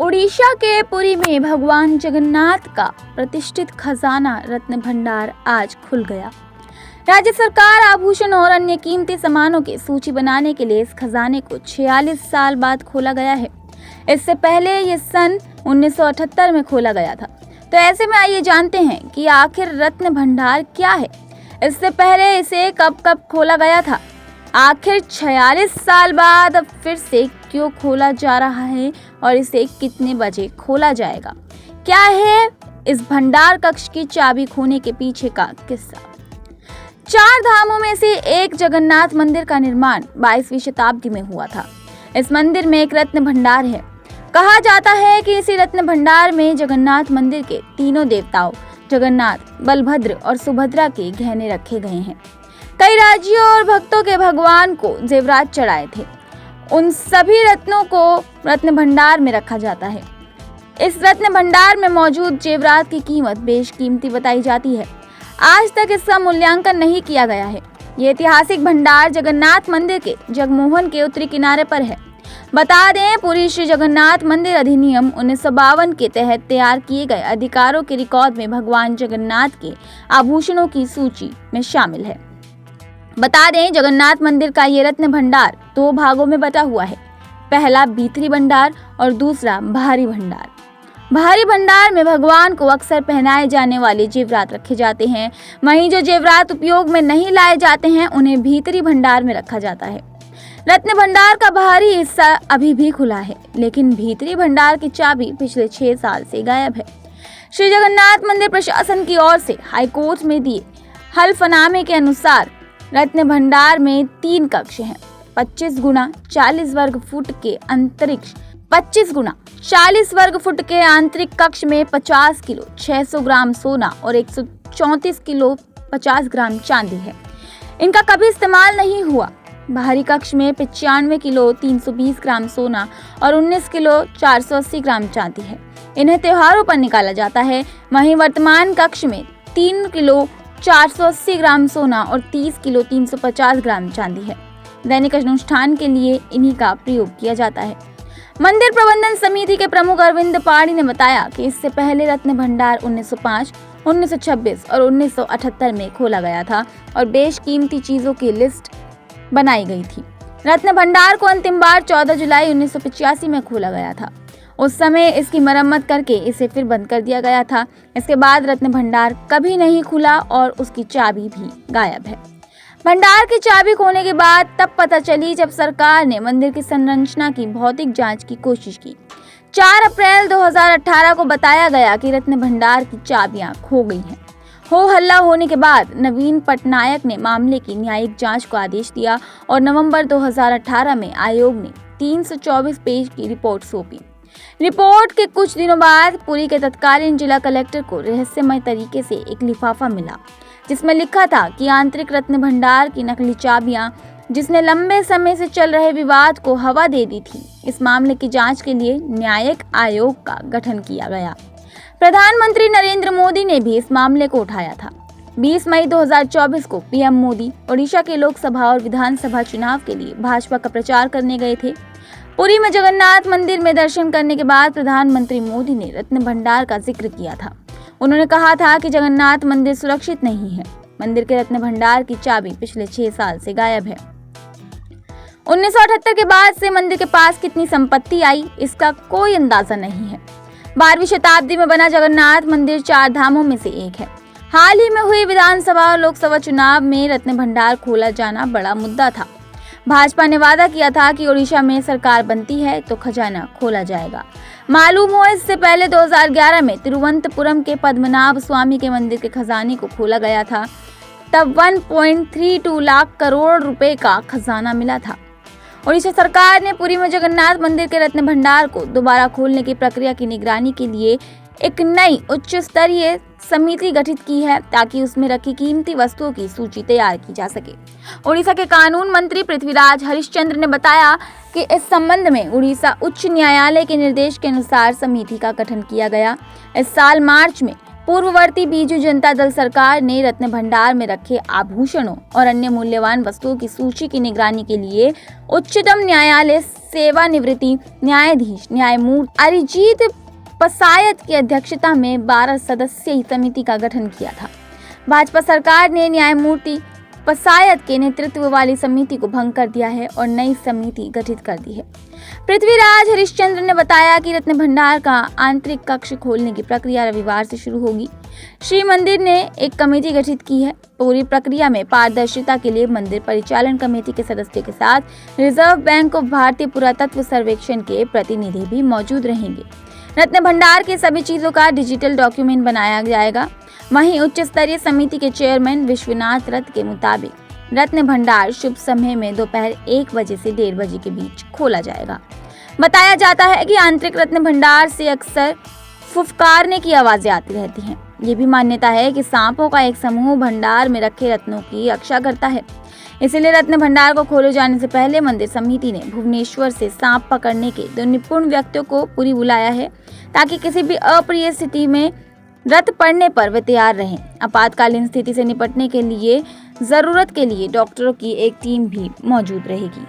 ओडिशा के पुरी में भगवान जगन्नाथ का प्रतिष्ठित खजाना रत्न भंडार आज खुल गया। राज्य सरकार आभूषण और अन्य कीमती सामानों की सूची बनाने के लिए इस खजाने को 46 साल बाद खोला गया है। इससे पहले ये सन 1978 में खोला गया था। तो ऐसे में आइए जानते हैं कि आखिर रत्न भंडार क्या है, इससे पहले इसे कब खोला गया था, आखिर 46 साल बाद अब फिर से क्यों खोला जा रहा है और इसे कितने बजे खोला जाएगा, क्या है इस भंडार कक्ष की चाबी खोने के पीछे का किस्सा। 4 धामों में से एक जगन्नाथ मंदिर का निर्माण 22वीं शताब्दी में हुआ था। इस मंदिर में एक रत्न भंडार है। कहा जाता है कि इसी रत्न भंडार में जगन्नाथ मंदिर के तीनों देवताओं जगन्नाथ, बलभद्र और सुभद्रा के गहने रखे गए हैं। कई राज्यों और भक्तों के भगवान को जेवरात चढ़ाए थे। उन सभी रत्नों को रत्न भंडार में रखा जाता है। इस रत्न भंडार में मौजूद जेवरात की कीमत बेशकीमती बताई जाती है। आज तक इसका मूल्यांकन नहीं किया गया है। ये ऐतिहासिक भंडार जगन्नाथ मंदिर के जगमोहन के उत्तरी किनारे पर है। बता दें, पुरी श्री जगन्नाथ मंदिर अधिनियम 1952 के तहत तैयार किए गए अधिकारों के रिकॉर्ड में भगवान जगन्नाथ के आभूषणों की सूची में शामिल है। बता दें, जगन्नाथ मंदिर का ये रत्न भंडार 2 भागों में बटा हुआ है। पहला भीतरी भंडार और दूसरा बाहरी भंडार। बाहरी भंडार में भगवान को अक्सर पहनाए जाने वाले जेवरात रखे जाते हैं। वहीं जो जेवरात उपयोग में नहीं लाए जाते हैं उन्हें भीतरी भंडार में रखा जाता है। रत्न भंडार का बाहरी हिस्सा अभी भी खुला है, लेकिन भीतरी भंडार की चाबी पिछले 6 साल से गायब है। श्री जगन्नाथ मंदिर प्रशासन की ओर से हाईकोर्ट में दिए हल्फनामे के अनुसार रत्न भंडार में 3 कक्ष हैं। 25 गुना 40 वर्ग फुट के अंतरिक्ष 25 गुना 40 वर्ग फुट के आंतरिक कक्ष में 50 किलो 600 ग्राम सोना और 134 किलो 50 ग्राम चांदी है। इनका कभी इस्तेमाल नहीं हुआ। बाहरी कक्ष में 95 किलो 320 ग्राम सोना और 19 किलो 480 ग्राम चांदी है। इन्हें त्योहारों पर निकाला जाता है। वहीं वर्तमान कक्ष में 3 किलो 480 ग्राम सोना और 30 किलो 350 ग्राम चांदी है। दैनिक अनुष्ठान के लिए इन्हीं का प्रयोग किया जाता है। मंदिर प्रबंधन समिति के प्रमुख अरविंद पाड़ी ने बताया कि इससे पहले रत्न भंडार 1905, 1926 और 1978 में खोला गया था और बेशकीमती चीजों की लिस्ट बनाई गई थी। रत्न भंडार को अंतिम बार 14 जुलाई 1985 में खोला गया था। उस समय इसकी मरम्मत करके इसे फिर बंद कर दिया गया था। इसके बाद रत्न भंडार कभी नहीं खुला और उसकी चाबी भी गायब है। भंडार की चाबी खोने के बाद तब पता चली जब सरकार ने मंदिर की संरचना की भौतिक जांच की कोशिश की। 4 अप्रैल 2018 को बताया गया कि रत्न भंडार की चाबियां खो गई हैं। हो हल्ला होने के बाद नवीन पटनायक ने मामले की न्यायिक जांच को आदेश दिया और नवंबर 2018 में आयोग ने 324 पेज की रिपोर्ट सौंपी। रिपोर्ट के कुछ दिनों बाद पुरी के तत्कालीन जिला कलेक्टर को रहस्यमय तरीके से एक लिफाफा मिला, जिसमें लिखा था कि आंतरिक रत्न भंडार की नकली चाबियां, जिसने लंबे समय से चल रहे विवाद को हवा दे दी थी। इस मामले की जांच के लिए न्यायिक आयोग का गठन किया गया। प्रधानमंत्री नरेंद्र मोदी ने भी इस मामले को उठाया था। 20 मई 2024 को पीएम मोदी ओडिशा के लोकसभा और विधानसभा चुनाव के लिए भाजपा का प्रचार करने गए थे। पुरी में जगन्नाथ मंदिर में दर्शन करने के बाद प्रधानमंत्री मोदी ने रत्न भंडार का जिक्र किया था। उन्होंने कहा था कि जगन्नाथ मंदिर सुरक्षित नहीं है। मंदिर के रत्न भंडार की चाबी पिछले 6 साल से गायब है। 1978 के बाद से मंदिर के पास कितनी संपत्ति आई, इसका कोई अंदाजा नहीं है। 12वीं शताब्दी में बना जगन्नाथ मंदिर 4 धामों में से एक है। हाल ही में हुई विधानसभा और लोकसभा चुनाव में रत्न भंडार खोला जाना बड़ा मुद्दा था। भाजपा ने वादा किया था कि ओडिशा में सरकार बनती है तो खजाना खोला जाएगा। मालूम हो, इससे पहले 2011 में तिरुवनंतपुरम के पद्मनाभ स्वामी के मंदिर के खजाने को खोला गया था। तब 1.32 लाख करोड़ रुपए का खजाना मिला था। ओडिशा सरकार ने पुरी में जगन्नाथ मंदिर के रत्न भंडार को दोबारा खोलने की प्रक्रिया की निगरानी के लिए एक नई उच्च स्तरीय समिति गठित की है, ताकि उसमें रखी कीमती वस्तुओं की सूची तैयार की जा सके। ओडिशा के कानून मंत्री पृथ्वीराज हरिश्चंद्र ने बताया कि इस संबंध में उड़ीसा उच्च न्यायालय के निर्देश के अनुसार समिति का गठन किया गया। इस साल मार्च में पूर्ववर्ती बीजू जनता दल सरकार ने रत्न भंडार में रखे आभूषणों और अन्य मूल्यवान वस्तुओं की सूची की निगरानी के लिए उच्चतम न्यायालय सेवानिवृत्ति न्यायाधीश न्यायमूर्ति अरिजीत पसायत की अध्यक्षता में 12 सदस्यीय समिति का गठन किया था। भाजपा सरकार ने न्यायमूर्ति पसायत के नेतृत्व वाली समिति को भंग कर दिया है और नई समिति गठित कर दी है। पृथ्वीराज हरिश्चंद्र ने बताया कि रत्न भंडार का आंतरिक कक्ष खोलने की प्रक्रिया रविवार से शुरू होगी। श्री मंदिर ने एक कमेटी गठित की है। पूरी प्रक्रिया में पारदर्शिता के लिए मंदिर परिचालन कमेटी के सदस्यों के साथ रिजर्व बैंक ऑफ भारतीय पुरातत्व सर्वेक्षण के प्रतिनिधि भी मौजूद रहेंगे। रत्न भंडार के सभी चीजों का डिजिटल डॉक्यूमेंट बनाया जाएगा। वहीं उच्च स्तरीय समिति के चेयरमैन विश्वनाथ रथ के मुताबिक रत्न भंडार शुभ समय में दोपहर 1 बजे से 1:30 बजे के बीच खोला जाएगा। बताया जाता है कि आंतरिक रत्न भंडार से अक्सर फुफकारने की आवाजें आती रहती हैं। ये भी मान्यता है कि सांपों का एक समूह भंडार में रखे रत्नों की रक्षा करता है। इसलिए रत्न भंडार को खोले जाने से पहले मंदिर समिति ने भुवनेश्वर से सांप पकड़ने के 2 निपुण व्यक्तियों को पूरी बुलाया है, ताकि किसी भी अप्रिय स्थिति में रत पड़ने पर वे तैयार रहें। आपातकालीन स्थिति से निपटने के लिए जरूरत के लिए डॉक्टरों की एक टीम भी मौजूद रहेगी।